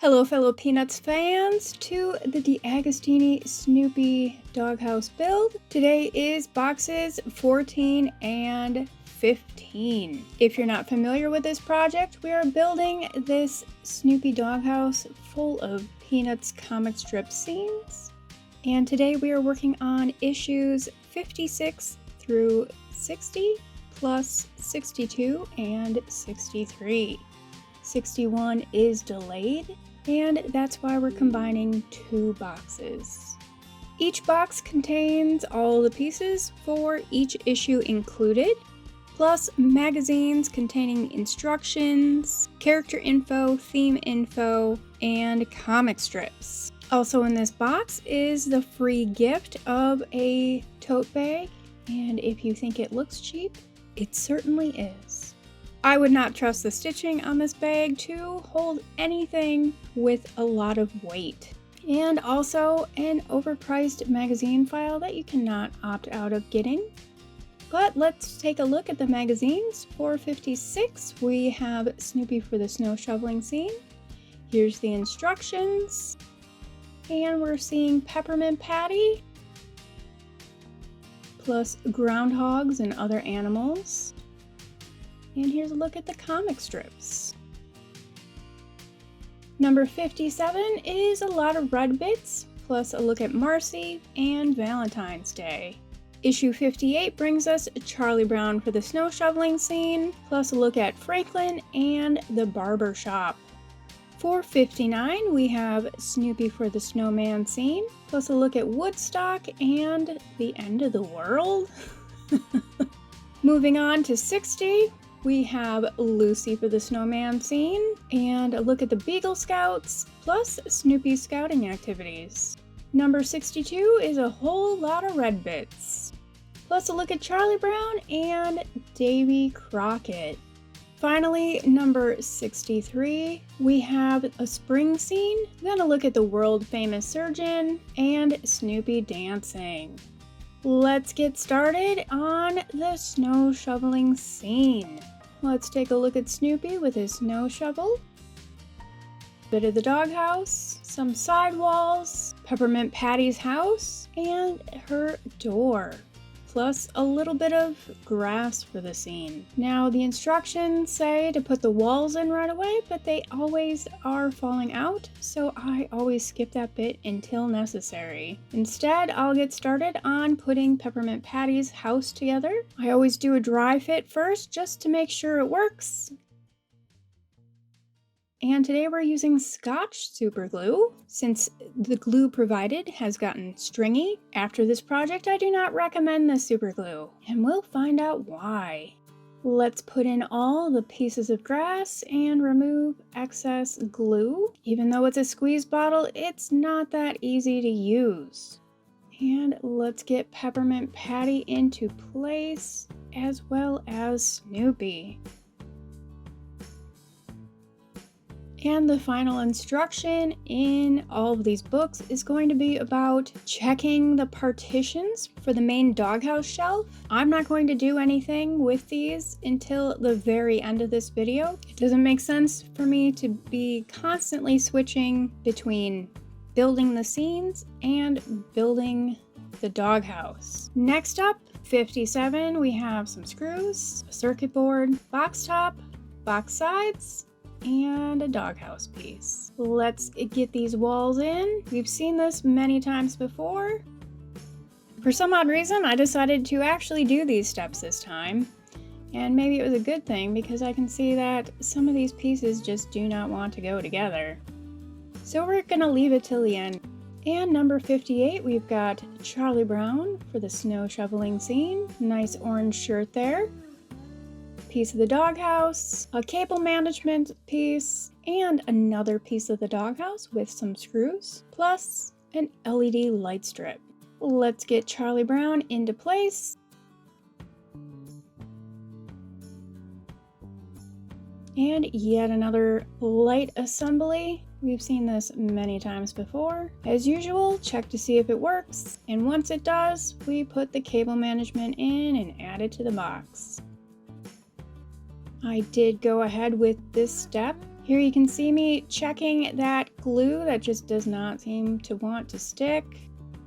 Hello fellow Peanuts fans to the DeAgostini Snoopy Doghouse build. Today is boxes 14 and 15. If you're not familiar with this project, we are building this Snoopy Doghouse full of Peanuts comic strip scenes. And today we are working on issues 56 through 60 plus 62 and 63. 61 is delayed, and that's why we're combining two boxes. Each box contains all the pieces for each issue included, plus magazines containing instructions, character info, theme info, and comic strips. Also in this box is the free gift of a tote bag, and if you think it looks cheap, it certainly is. I would not trust the stitching on this bag to hold anything with a lot of weight. And also an overpriced magazine file that you cannot opt out of getting. But let's take a look at the magazines. For 56, we have Snoopy for the snow shoveling scene. Here's the instructions. And we're seeing Peppermint Patty, plus groundhogs and other animals. And here's a look at the comic strips. Number 57 is a lot of red bits, plus a look at Marcy and Valentine's Day. Issue 58 brings us Charlie Brown for the snow shoveling scene, plus a look at Franklin and the barber shop. For 59, we have Snoopy for the snowman scene, plus a look at Woodstock and the end of the world. Moving on to 60, we have Lucy for the snowman scene, and a look at the Beagle Scouts, plus Snoopy's scouting activities. Number 62 is a whole lot of red bits, plus a look at Charlie Brown and Davy Crockett. Finally, number 63, we have a spring scene, then a look at the world-famous surgeon, and Snoopy dancing. Let's get started on the snow shoveling scene. Let's take a look at Snoopy with his snow shovel, bit of the doghouse, some sidewalls, Peppermint Patty's house, and her door, plus a little bit of grass for the scene. Now the instructions say to put the walls in right away, but they always are falling out, so I always skip that bit until necessary. Instead, I'll get started on putting Peppermint Patty's house together. I always do a dry fit first just to make sure it works. And today we're using Scotch super glue. Since the glue provided has gotten stringy after this project, I do not recommend this super glue, and we'll find out why. Let's put in all the pieces of grass and remove excess glue. Even though it's a squeeze bottle, it's not that easy to use. And let's get Peppermint Patty into place, as well as Snoopy. And the final instruction in all of these books is going to be about checking the partitions for the main doghouse shelf. I'm not going to do anything with these until the very end of this video. It doesn't make sense for me to be constantly switching between building the scenes and building the doghouse. Next up, 57, we have some screws, a circuit board, box top, box sides, and a doghouse piece. Let's get these walls in. We've seen this many times before. For some odd reason, I decided to actually do these steps this time. And maybe it was a good thing because I can see that some of these pieces just do not want to go together. So we're gonna leave it till the end. And number 58, we've got Charlie Brown for the snow shoveling scene. Nice orange shirt there. Piece of the doghouse, a cable management piece, and another piece of the doghouse with some screws, plus an LED light strip. Let's get Charlie Brown into place. And yet another light assembly. We've seen this many times before. As usual, check to see if it works, and once it does, we put the cable management in and add it to the box. I did go ahead with this step Here you can see me checking that glue that just does not seem to want to stick.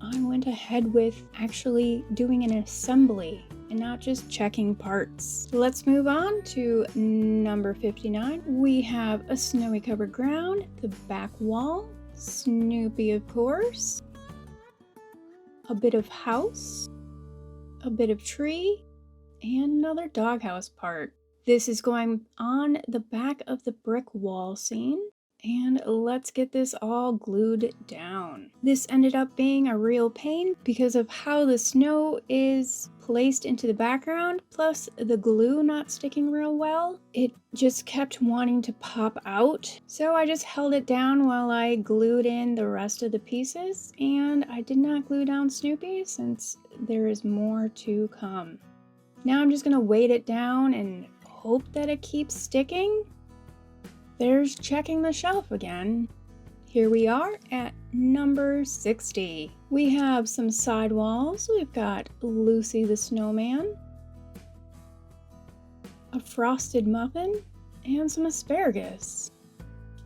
I went ahead with actually doing an assembly and not just checking parts. Let's move on to number 59. We have a snowy covered ground, the back wall, Snoopy of course, a bit of house, a bit of tree, and another doghouse part. This is going on the back of the brick wall scene. And let's get this all glued down. This ended up being a real pain because of how the snow is placed into the background, plus the glue not sticking real well. It just kept wanting to pop out. So I just held it down while I glued in the rest of the pieces, and I did not glue down Snoopy since there is more to come. Now I'm just gonna weight it down and hope that it keeps sticking. There's checking the shelf again. Here we are at number 60. We have some side walls. We've got Lucy the snowman, a frosted muffin, and some asparagus.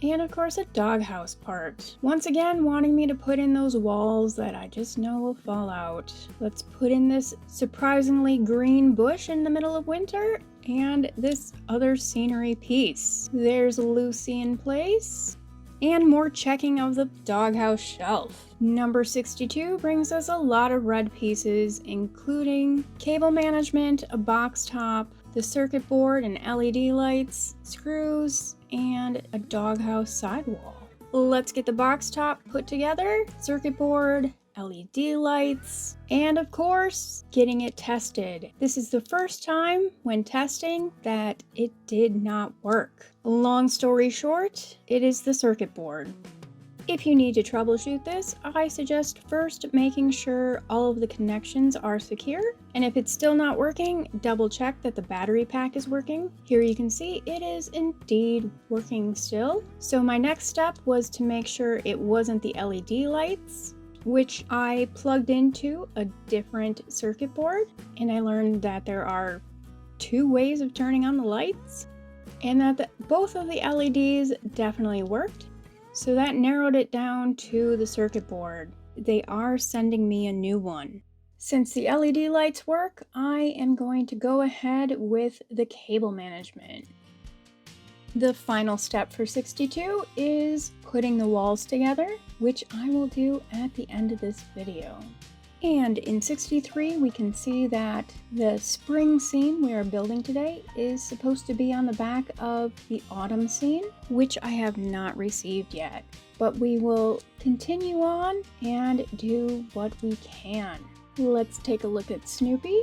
And of course a doghouse part. Once again, wanting me to put in those walls that I just know will fall out. Let's put in this surprisingly green bush in the middle of winter and this other scenery piece. There's Lucy in place. And more checking of the doghouse shelf. Number 62 brings us a lot of red pieces, including cable management, a box top, the circuit board and LED lights, screws, and a doghouse sidewall. Let's get the box top put together, circuit board, LED lights, and of course, getting it tested. This is the first time when testing that it did not work. Long story short, it is the circuit board. If you need to troubleshoot this, I suggest first making sure all of the connections are secure, and if it's still not working, double check that the battery pack is working. Here you can see it is indeed working still. So my next step was to make sure it wasn't the LED lights, which I plugged into a different circuit board, and I learned that there are 2 ways of turning on the lights, and that both of the LEDs definitely worked. So that narrowed it down to the circuit board. They are sending me a new one. Since the LED lights work, I am going to go ahead with the cable management. The final step for 62 is putting the walls together, which I will do at the end of this video. And in 63, we can see that the spring scene we are building today is supposed to be on the back of the autumn scene, which I have not received yet. But we will continue on and do what we can. Let's take a look at Snoopy.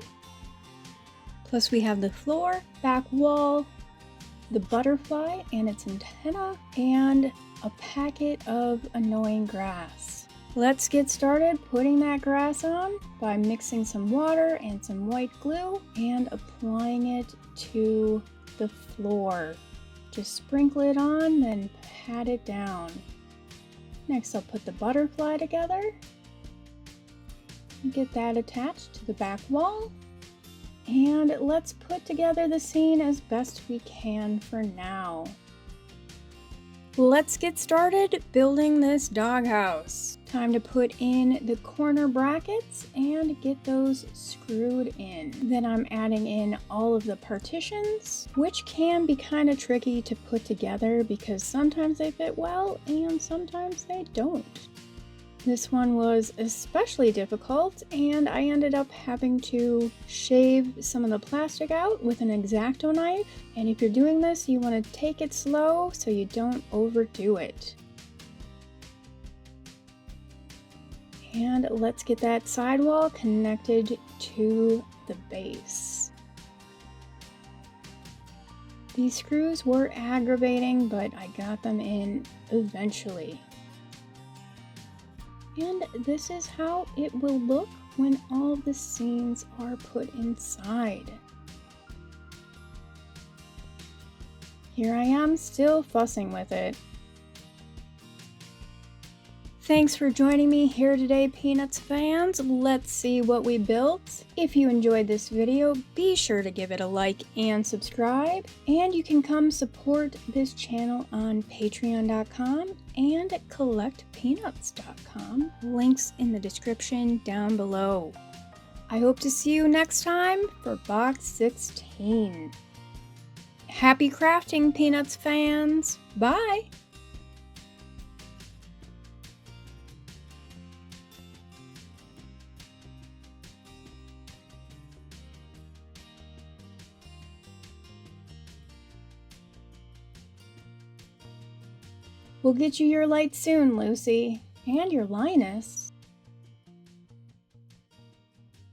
Plus we have the floor, back wall, the butterfly and its antenna, and a packet of annoying grass. Let's get started putting that grass on by mixing some water and some white glue and applying it to the floor. Just sprinkle it on, then pat it down. Next I'll put the butterfly together. Get that attached to the back wall. And let's put together the scene as best we can for now. Let's get started building this doghouse. Time to put in the corner brackets and get those screwed in. Then I'm adding in all of the partitions, which can be kind of tricky to put together because sometimes they fit well and sometimes they don't. This one was especially difficult, and I ended up having to shave some of the plastic out with an X-Acto knife. And if you're doing this, you want to take it slow so you don't overdo it. And let's get that sidewall connected to the base. These screws were aggravating, but I got them in eventually. And this is how it will look when all the scenes are put inside. Here I am still fussing with it. Thanks for joining me here today, Peanuts fans. Let's see what we built. If you enjoyed this video, be sure to give it a like and subscribe. And you can come support this channel on Patreon.com and CollectPeanuts.com. Links in the description down below. I hope to see you next time for Box 16. Happy crafting, Peanuts fans! Bye! We'll get you your light soon, Lucy, and your Linus.